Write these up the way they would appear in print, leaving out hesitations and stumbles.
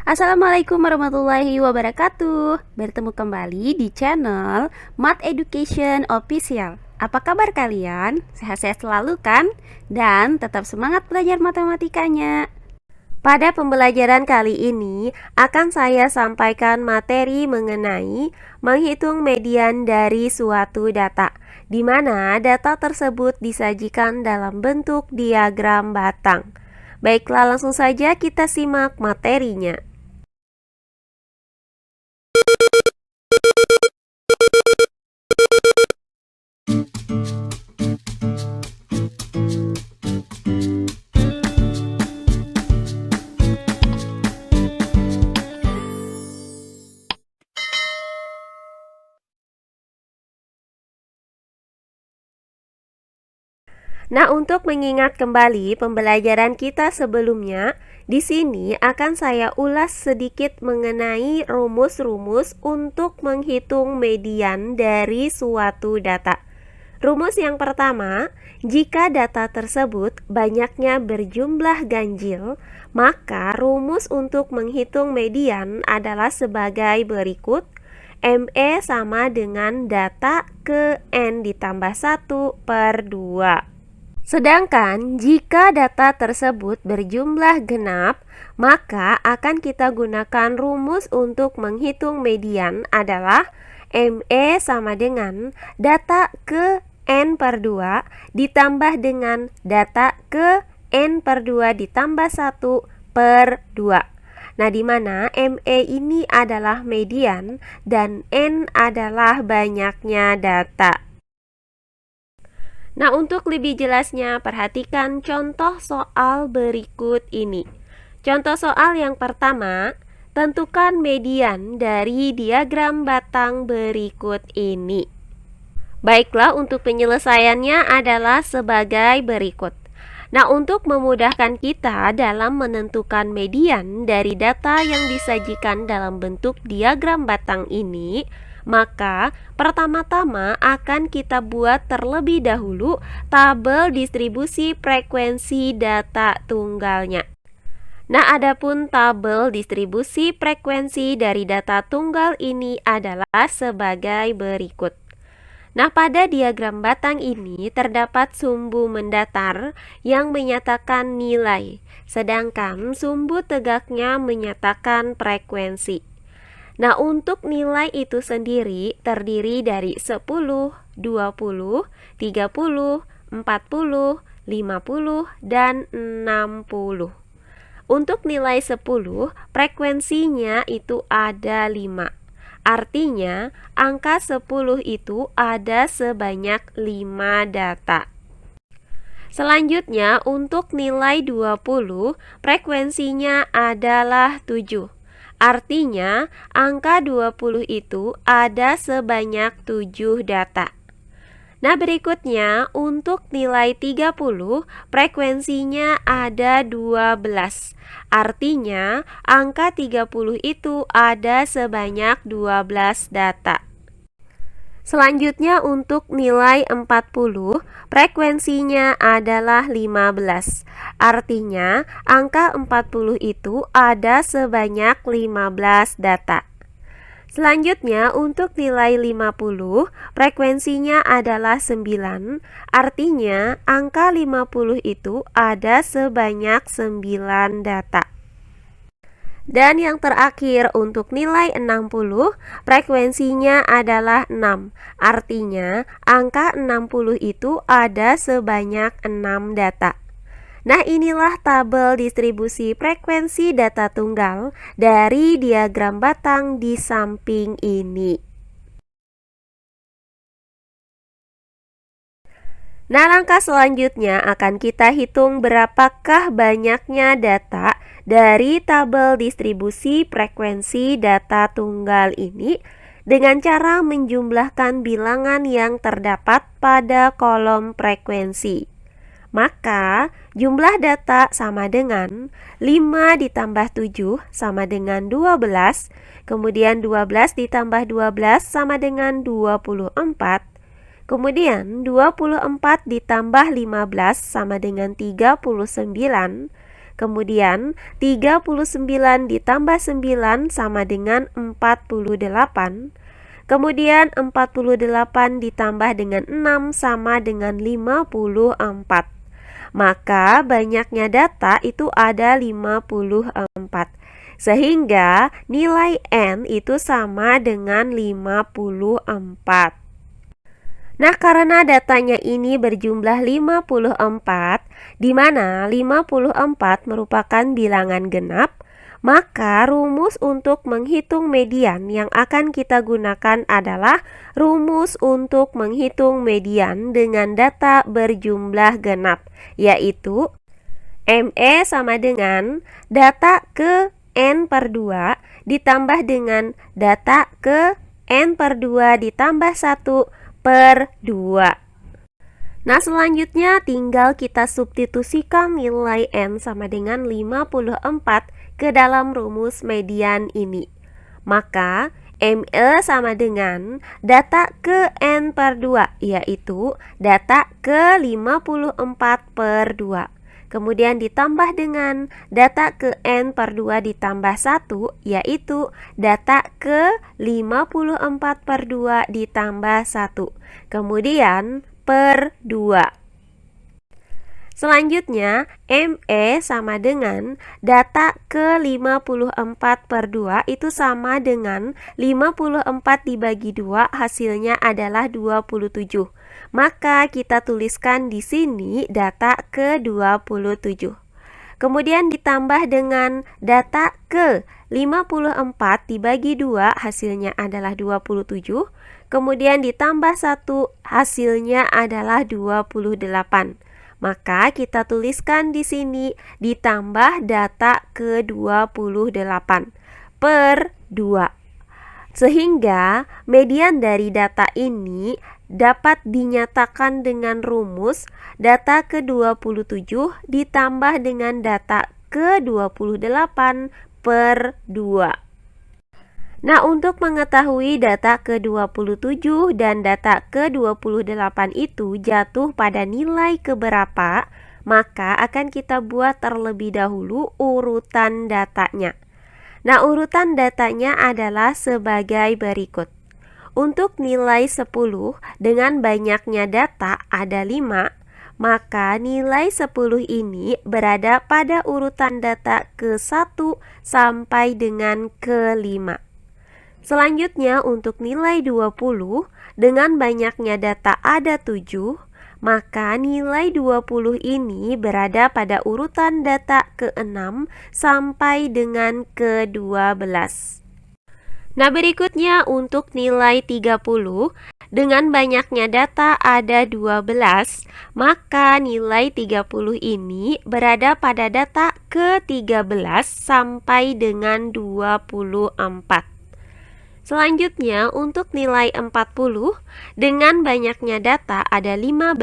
Assalamualaikum warahmatullahi wabarakatuh. Bertemu kembali di channel Math Education Official. Apa kabar kalian? Sehat-sehat selalu kan? Dan tetap semangat belajar matematikanya. Pada pembelajaran kali ini akan saya sampaikan materi mengenai menghitung median dari suatu data, di mana data tersebut disajikan dalam bentuk diagram batang. Baiklah, langsung saja kita simak materinya. Nah, untuk mengingat kembali pembelajaran kita sebelumnya, di sini akan saya ulas sedikit mengenai rumus-rumus untuk menghitung median dari suatu data. Rumus yang pertama, jika data tersebut banyaknya berjumlah ganjil, maka rumus untuk menghitung median adalah sebagai berikut. ME sama dengan data ke N ditambah 1/2. Sedangkan jika data tersebut berjumlah genap, maka akan kita gunakan rumus untuk menghitung median adalah ME sama dengan data ke N/2 ditambah dengan data ke N/2 ditambah 1/2. Nah, di mana ME ini adalah median dan N adalah banyaknya data. Nah, untuk lebih jelasnya, perhatikan contoh soal berikut ini. Contoh soal yang pertama, tentukan median dari diagram batang berikut ini. Baiklah, untuk penyelesaiannya adalah sebagai berikut. Nah, untuk memudahkan kita dalam menentukan median dari data yang disajikan dalam bentuk diagram batang ini, maka pertama-tama akan kita buat terlebih dahulu tabel distribusi frekuensi data tunggalnya. Nah, adapun tabel distribusi frekuensi dari data tunggal ini adalah sebagai berikut. Nah, pada diagram batang ini terdapat sumbu mendatar yang menyatakan nilai, sedangkan sumbu tegaknya menyatakan frekuensi. Nah, untuk nilai itu sendiri terdiri dari 10, 20, 30, 40, 50, dan 60. Untuk nilai 10, frekuensinya itu ada 5. Artinya, angka 10 itu ada sebanyak 5 data. Selanjutnya, untuk nilai 20, frekuensinya adalah 7. Artinya, angka 20 itu ada sebanyak 7 data. Nah, berikutnya untuk nilai 30, frekuensinya ada 12. Artinya, angka 30 itu ada sebanyak 12 data. Selanjutnya untuk nilai 40, frekuensinya adalah 15. Artinya, angka 40 itu ada sebanyak 15 data. Selanjutnya untuk nilai 50, frekuensinya adalah 9. Artinya, angka 50 itu ada sebanyak 9 data. Dan yang terakhir untuk nilai 60, frekuensinya adalah 6. Artinya, angka 60 itu ada sebanyak 6 data. Nah, inilah tabel distribusi frekuensi data tunggal dari diagram batang di samping ini. Nah, langkah selanjutnya akan kita hitung berapakah banyaknya data dari tabel distribusi frekuensi data tunggal ini dengan cara menjumlahkan bilangan yang terdapat pada kolom frekuensi. Maka, jumlah data sama dengan 5 ditambah 7 sama dengan 12, kemudian 12 ditambah 12 sama dengan 24, kemudian 24 ditambah 15 sama dengan 39, Kemudian 39 ditambah 9 sama dengan 48. Kemudian 48 ditambah dengan 6 sama dengan 54. Maka banyaknya data itu ada 54. Sehingga nilai N itu sama dengan 54. Nah, karena datanya ini berjumlah 54, di mana 54 merupakan bilangan genap, maka rumus untuk menghitung median yang akan kita gunakan adalah rumus untuk menghitung median dengan data berjumlah genap, yaitu ME sama dengan data ke N per 2 ditambah dengan data ke N per 2 ditambah 1 per 2. Nah, selanjutnya tinggal kita substitusikan nilai N sama dengan 54 ke dalam rumus median ini. Maka ME sama dengan data ke N per 2, yaitu data ke 54 per 2. Kemudian ditambah dengan data ke N per 2 ditambah 1, yaitu data ke 54 per 2 ditambah 1. Kemudian per 2. Selanjutnya, ME sama dengan data ke 54 per 2 itu sama dengan 54 dibagi 2, hasilnya adalah 27. Maka kita tuliskan di sini data ke 27. Kemudian ditambah dengan data ke 54 dibagi 2, hasilnya adalah 27. Kemudian ditambah 1, hasilnya adalah 28. Maka kita tuliskan di sini ditambah data ke 28 per 2. Sehingga median dari data ini dapat dinyatakan dengan rumus data ke-27 ditambah dengan data ke-28 per 2. Nah, untuk mengetahui data ke-27 dan data ke-28 itu jatuh pada nilai keberapa, maka akan kita buat terlebih dahulu urutan datanya. Nah, urutan datanya adalah sebagai berikut. Untuk nilai 10 dengan banyaknya data ada 5, maka nilai 10 ini berada pada urutan data ke-1 sampai dengan ke-5. Selanjutnya untuk nilai 20 dengan banyaknya data ada 7, maka nilai 20 ini berada pada urutan data ke-6 sampai dengan ke-12. Nah, berikutnya untuk nilai 30 dengan banyaknya data ada 12, maka nilai 30 ini berada pada data ke-13 sampai dengan 24. Selanjutnya untuk nilai 40 dengan banyaknya data ada 15,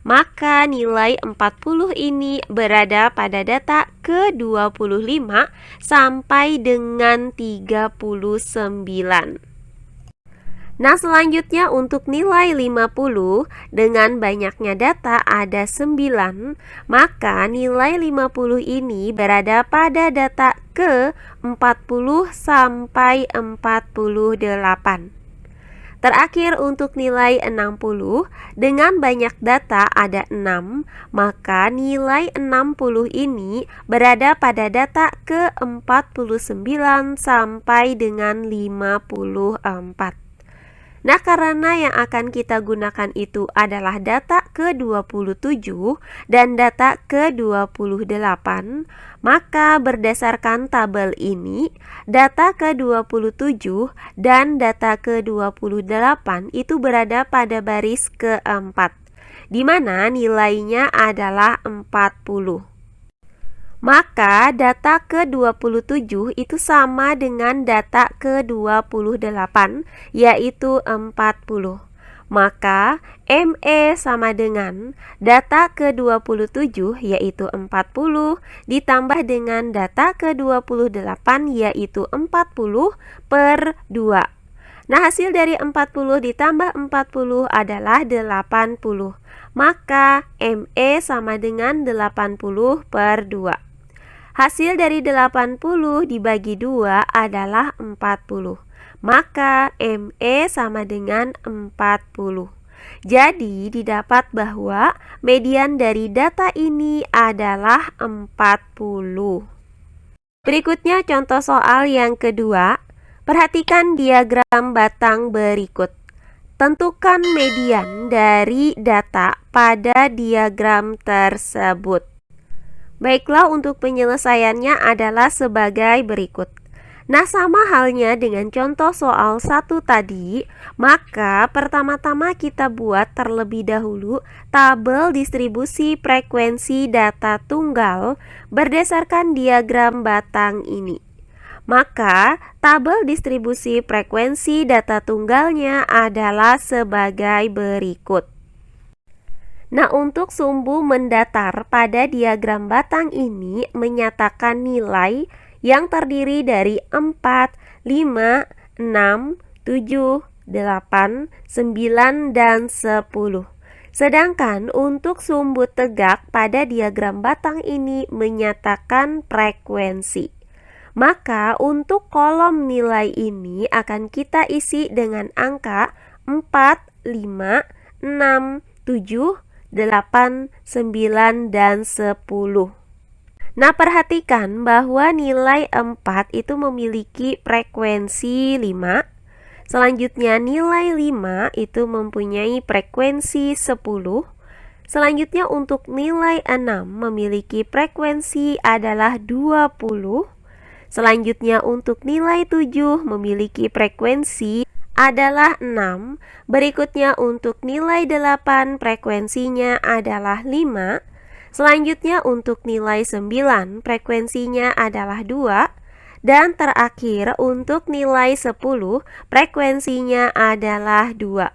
maka nilai 40 ini berada pada data ke-25 sampai dengan 39. Nah, selanjutnya untuk nilai 50 dengan banyaknya data ada 9, maka nilai 50 ini berada pada data ke-40 sampai 48. Terakhir untuk nilai 60 dengan banyak data ada 6, maka nilai 60 ini berada pada data ke-49 sampai dengan 54. Nah, karena yang akan kita gunakan itu adalah data ke-27 dan data ke-28, maka berdasarkan tabel ini, data ke-27 dan data ke-28 itu berada pada baris ke-4, di mana nilainya adalah 40. Maka data ke-27 itu sama dengan data ke-28, yaitu 40. Maka ME sama dengan data ke-27 yaitu 40 ditambah dengan data ke-28 yaitu 40 per 2. Nah, hasil dari 40 ditambah 40 adalah 80. Maka ME sama dengan 80 per 2. Hasil dari 80 dibagi 2 adalah 40. Maka ME sama dengan 40. Jadi didapat bahwa median dari data ini adalah 40. Berikutnya contoh soal yang kedua. Perhatikan diagram batang berikut. Tentukan median dari data pada diagram tersebut. Baiklah, untuk penyelesaiannya adalah sebagai berikut. Nah, sama halnya dengan contoh soal 1 tadi, maka pertama-tama kita buat terlebih dahulu tabel distribusi frekuensi data tunggal berdasarkan diagram batang ini. Maka, tabel distribusi frekuensi data tunggalnya adalah sebagai berikut. Nah, untuk sumbu mendatar pada diagram batang ini menyatakan nilai yang terdiri dari 4, 5, 6, 7, 8, 9, dan 10. Sedangkan untuk sumbu tegak pada diagram batang ini menyatakan frekuensi. Maka untuk kolom nilai ini akan kita isi dengan angka 4, 5, 6, 7, 8, 9, dan 10. Nah, perhatikan bahwa nilai 4 itu memiliki frekuensi 5. Selanjutnya nilai 5 itu mempunyai frekuensi 10. Selanjutnya untuk nilai 6 memiliki frekuensi adalah 20. Selanjutnya untuk nilai 7 memiliki frekuensi adalah 6. Berikutnya untuk nilai 8 frekuensinya adalah 5. Selanjutnya untuk nilai 9 frekuensinya adalah 2. Dan terakhir untuk nilai 10 frekuensinya adalah 2.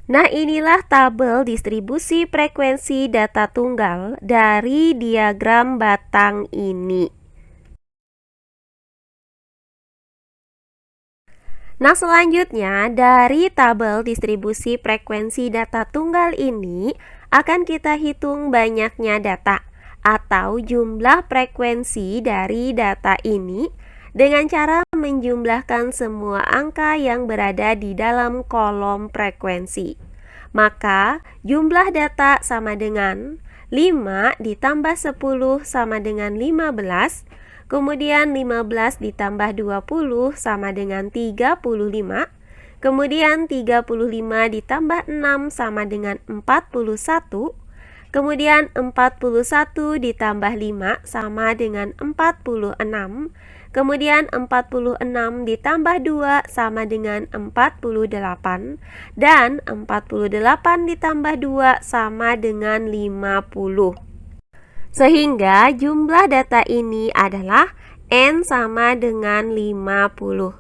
Nah, inilah tabel distribusi frekuensi data tunggal dari diagram batang ini. Nah, selanjutnya dari tabel distribusi frekuensi data tunggal ini akan kita hitung banyaknya data atau jumlah frekuensi dari data ini dengan cara menjumlahkan semua angka yang berada di dalam kolom frekuensi. Maka jumlah data sama dengan 5 ditambah 10 sama dengan 15. Kemudian 15 ditambah 20 sama dengan 35. Kemudian 35 ditambah 6 sama dengan 41. Kemudian 41 ditambah 5 sama dengan 46. Kemudian 46 ditambah 2 sama dengan 48. Dan 48 ditambah 2 sama dengan 50. Sehingga jumlah data ini adalah N sama dengan 50.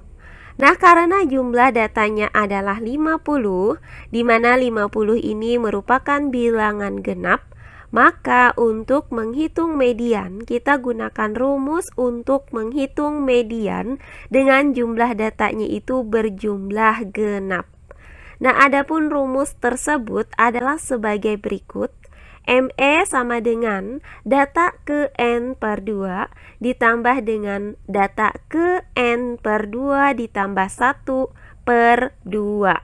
Nah, karena jumlah datanya adalah 50, di mana 50 ini merupakan bilangan genap, maka untuk menghitung median, kita gunakan rumus untuk menghitung median dengan jumlah datanya itu berjumlah genap. Nah, adapun rumus tersebut adalah sebagai berikut. ME sama dengan data ke N per 2 ditambah dengan data ke N per 2 ditambah 1 per 2.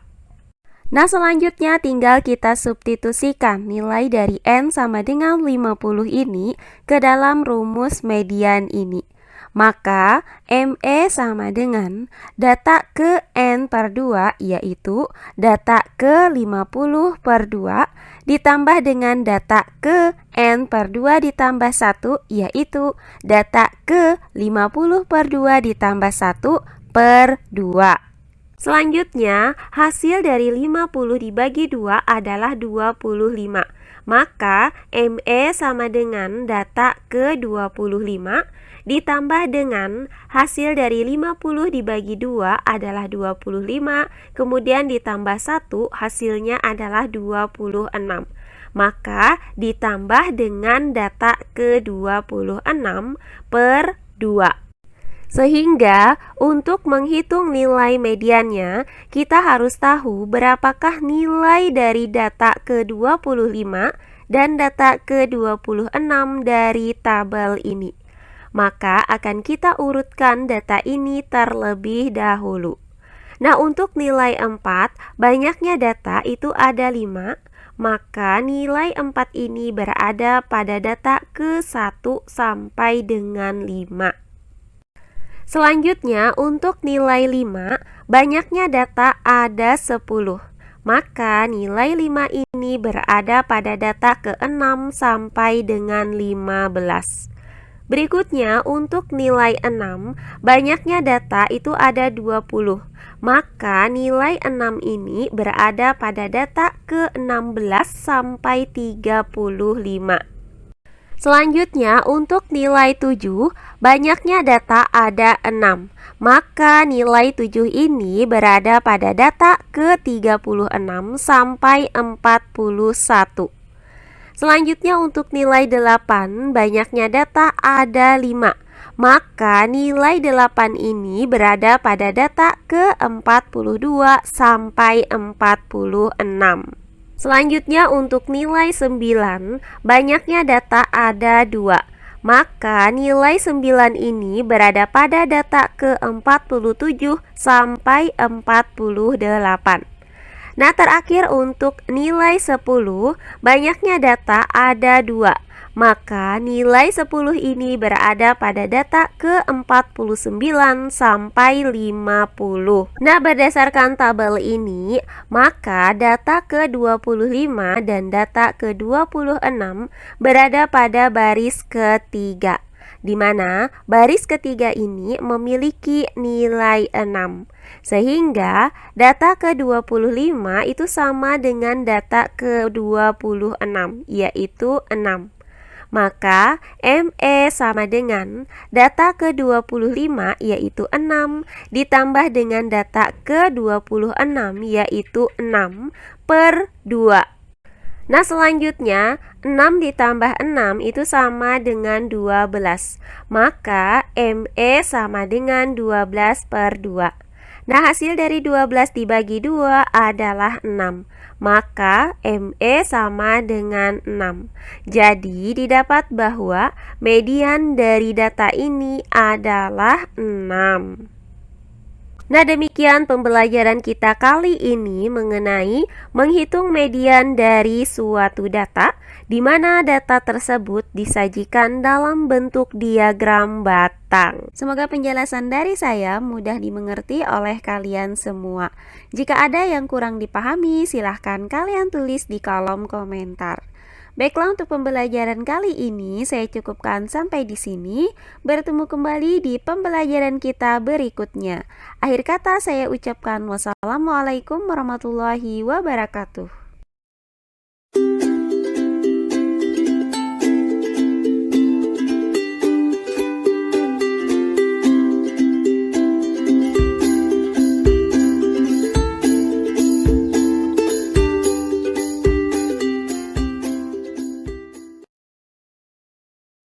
Nah, selanjutnya tinggal kita substitusikan nilai dari N sama dengan 50 ini ke dalam rumus median ini. Maka ME sama dengan data ke N per 2 yaitu data ke 50 per 2 ditambah dengan data ke N per 2 ditambah 1 yaitu data ke 50 per 2 ditambah 1 per 2. Selanjutnya hasil dari 50 dibagi 2 adalah 25. Maka ME sama dengan data ke 25 ditambah dengan hasil dari 50 dibagi 2 adalah 25, kemudian ditambah 1 hasilnya adalah 26. Maka ditambah dengan data ke 26 per 2. Sehingga untuk menghitung nilai mediannya, kita harus tahu berapakah nilai dari data ke 25 dan data ke 26 dari tabel ini. maka akan kita urutkan data ini terlebih dahulu. Nah, untuk nilai 4, banyaknya data itu ada 5, maka nilai 4 ini berada pada data ke-1 sampai dengan 5. Selanjutnya, untuk nilai 5, banyaknya data ada 10, maka nilai 5 ini berada pada data ke-6 sampai dengan 15. Berikutnya, untuk nilai 6, banyaknya data itu ada 20, maka nilai 6 ini berada pada data ke-16 sampai 35. Selanjutnya, untuk nilai 7, banyaknya data ada 6, maka nilai 7 ini berada pada data ke-36 sampai 41. Selanjutnya, untuk nilai 8, banyaknya data ada 5, maka nilai 8 ini berada pada data ke-42 sampai 46. Selanjutnya, untuk nilai 9, banyaknya data ada 2, maka nilai 9 ini berada pada data ke-47 sampai 48. Nah, terakhir untuk nilai 10, banyaknya data ada 2, maka nilai 10 ini berada pada data ke-49 sampai 50. Nah, berdasarkan tabel ini, maka data ke-25 dan data ke-26 berada pada baris ketiga, di mana baris ketiga ini memiliki nilai 6. Sehingga data ke-25 itu sama dengan data ke-26, yaitu 6. Maka ME sama dengan data ke-25 yaitu 6 ditambah dengan data ke-26 yaitu 6 per 2. Nah, selanjutnya 6 ditambah 6 itu sama dengan 12. Maka ME sama dengan 12 per 2. Nah, hasil dari 12 dibagi 2 adalah 6. Maka ME sama dengan 6. Jadi, didapat bahwa median dari data ini adalah 6. Nah, demikian pembelajaran kita kali ini mengenai menghitung median dari suatu data, di mana data tersebut disajikan dalam bentuk diagram batang. Semoga penjelasan dari saya mudah dimengerti oleh kalian semua. Jika ada yang kurang dipahami, silahkan kalian tulis di kolom komentar. Baiklah, untuk pembelajaran kali ini saya cukupkan sampai di sini. Bertemu kembali di pembelajaran kita berikutnya. Akhir kata saya ucapkan wassalamualaikum warahmatullahi wabarakatuh.